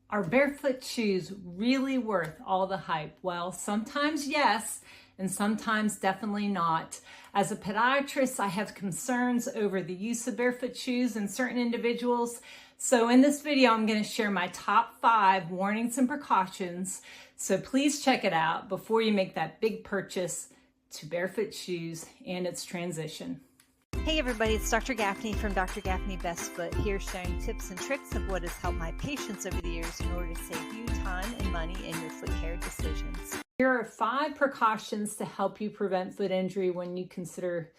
Are barefoot shoes really worth all the hype? Well, sometimes yes, and sometimes definitely not. As a podiatrist, I have concerns over the use of barefoot shoes in certain individuals. So in this video, I'm going to share my top 5 warnings and precautions. So please check it out before you make that big purchase to barefoot shoes and its transition. Hey everybody, it's Dr. Gaffney from Dr. Gaffney Best Foot here, sharing tips and tricks of what has helped my patients over the years in order to save you time and money in your foot care decisions. Here are 5 precautions to help you prevent foot injury when you consider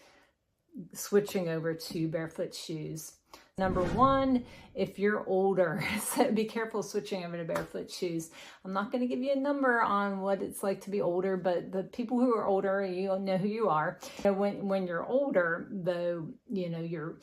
switching over to barefoot shoes. Number 1, if you're older, so be careful switching over to barefoot shoes. I'm not going to give you a number on what it's like to be older, but the people who are older, you know who you are. When you're older, though, you know, your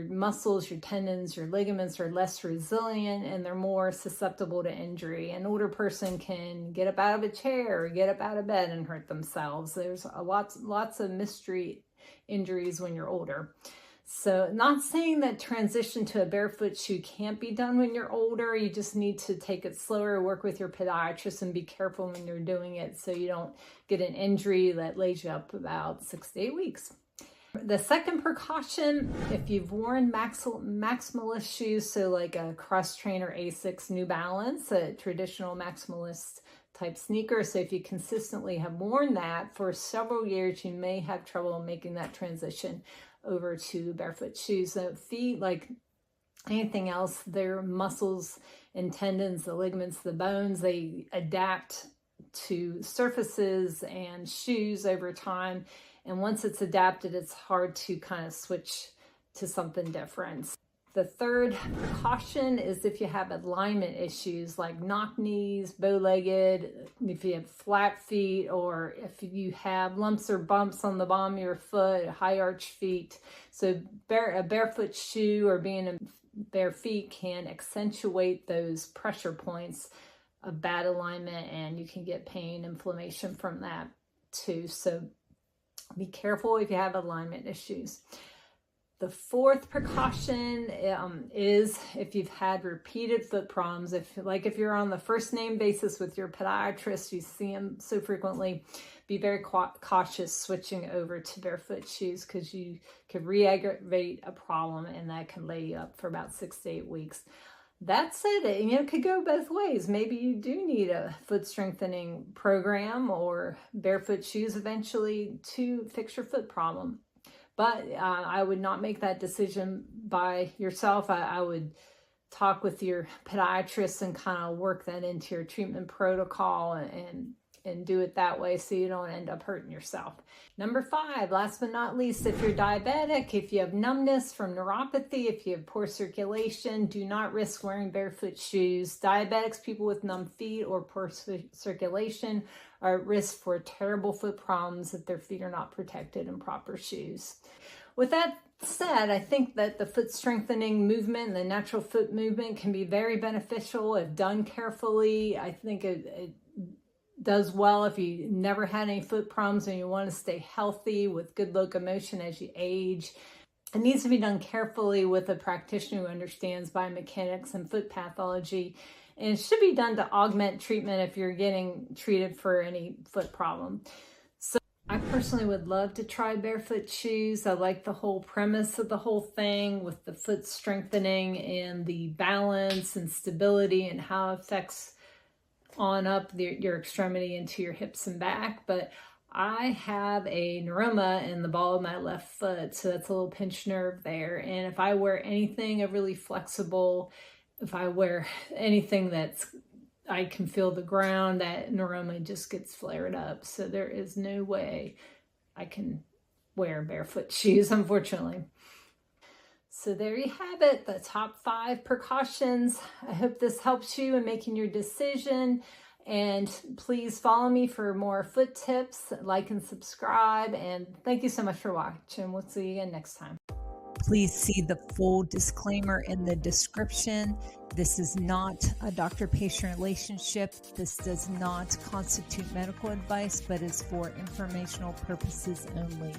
muscles, your tendons, your ligaments are less resilient and they're more susceptible to injury. An older person can get up out of a chair or get up out of bed and hurt themselves. There's lots of mystery injuries when you're older. So not saying that transition to a barefoot shoe can't be done when you're older. You just need to take it slower, work with your podiatrist, and be careful when you're doing it so you don't get an injury that lays you up about 6 to 8 weeks. The second precaution, if you've worn maximalist shoes, so like a cross trainer Asics, New Balance, a traditional maximalist type sneaker. So if you consistently have worn that for several years, you may have trouble making that transition over to barefoot shoes. So feet, like anything else, their muscles and tendons, the ligaments, the bones, they adapt to surfaces and shoes over time. And once it's adapted, it's hard to kind of switch to something different. The third precaution is if you have alignment issues like knock knees, bow-legged, if you have flat feet, or if you have lumps or bumps on the bottom of your foot, high arch feet. So a barefoot shoe or being in bare feet can accentuate those pressure points of bad alignment, and you can get pain, inflammation from that too. So be careful if you have alignment issues. The fourth precaution is if you've had repeated foot problems. If you're on the first name basis with your podiatrist, you see them so frequently, be very cautious switching over to barefoot shoes because you could re-aggravate a problem and that can lay you up for about 6 to 8 weeks. That said, it could go both ways. Maybe you do need a foot strengthening program or barefoot shoes eventually to fix your foot problem. But I would not make that decision by yourself. I would talk with your podiatrist and kind of work that into your treatment protocol and do it that way so you don't end up hurting yourself. Number 5, last but not least, if you're diabetic, if you have numbness from neuropathy, if you have poor circulation, do not risk wearing barefoot shoes. Diabetics, people with numb feet or poor circulation, are at risk for terrible foot problems if their feet are not protected in proper shoes. With that said, I think that the foot strengthening movement and the natural foot movement can be very beneficial if done carefully. I think it does well if you never had any foot problems and you want to stay healthy with good locomotion as you age. It needs to be done carefully with a practitioner who understands biomechanics and foot pathology. And it should be done to augment treatment if you're getting treated for any foot problem. So I personally would love to try barefoot shoes. I like the whole premise of the whole thing with the foot strengthening and the balance and stability and how it affects on up your extremity into your hips and back. But I have a neuroma in the ball of my left foot, so that's a little pinched nerve there. And if I wear anything really flexible, if I wear anything I can feel the ground, that neuroma just gets flared up. So there is no way I can wear barefoot shoes, unfortunately. So there you have it, the top 5 precautions. I hope this helps you in making your decision. And please follow me for more foot tips, like and subscribe. And thank you so much for watching. We'll see you again next time. Please see the full disclaimer in the description. This is not a doctor-patient relationship. This does not constitute medical advice, but is for informational purposes only.